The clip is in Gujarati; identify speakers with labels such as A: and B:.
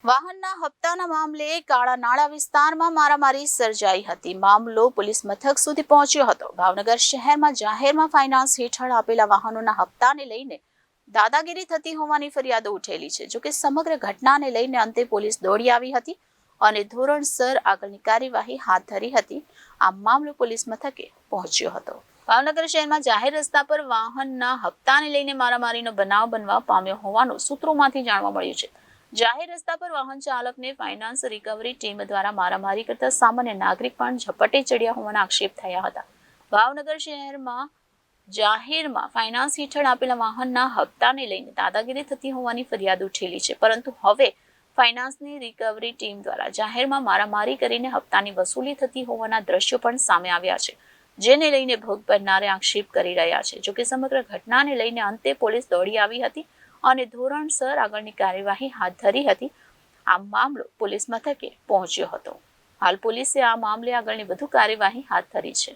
A: વાહનના હપ્તાના મામલે કાળા નાળા વિસ્તારમાં મારામારી સર્જાઈ હતી. મામલો પોલીસ મથક સુધી પહોંચ્યો હતો. ભાવનગર શહેરમાં જાહેરમાં ફાઇનાન્સ હેઠળ આપેલા વાહનોના હપ્તાને લઈને દાદાગીરી થતી હોવાની ફરિયાદો ઉઠેલી છે. જોકે સમગ્ર ઘટનાને લઈને અંતે પોલીસ દોડી આવી હતી અને ધોરણસર આગળની કાર્યવાહી હાથ ધરી હતી. આ મામલો પોલીસ મથકે પહોંચ્યો હતો. ભાવનગર શહેરમાં જાહેર રસ્તા પર વાહનના હપ્તાને લઈને મારામારીનો બનાવ બનવા પામ્યો હોવાનું સૂત્રોમાંથી જાણવા મળ્યું છે. જાહેર રસ્તા પર વાહન ચાલકને ફાઇનાન્સ રિકવરી ટીમ દ્વારા મારામારી કરતા સામાન્ય નાગરિક પણ ઝપટે ચડ્યા હોવાના આક્ષેપ થયા હતા. ભાવનગર શહેરમાં જાહેરમાં ફાઇનાન્સ હેઠળ આપેલા વાહનના હપ્તાને લઈને દાદાગીરી થતી હોવાની ફરિયાદ ઉઠેલી છે. પરંતુ હવે ફાઇનાન્સની રિકવરી ટીમ દ્વારા જાહેરમાં મારામારી કરીને હપ્તાની વસૂલી થતી હોવાના દ્રશ્યો પણ સામે આવ્યા છે, જેને લઈને ભોગ બનનારે આક્ષેપ કરી રહ્યા છે. જોકે સમગ્ર ઘટનાને લઈને અંતે પોલીસ દોડી આવી હતી અને ધોરણસર આગળની કાર્યવાહી હાથ ધરી હતી. આ મામલો પોલીસ મથકે પહોંચ્યો હતો. હાલ પોલીસે આ મામલે આગળની વધુ કાર્યવાહી હાથ ધરી છે.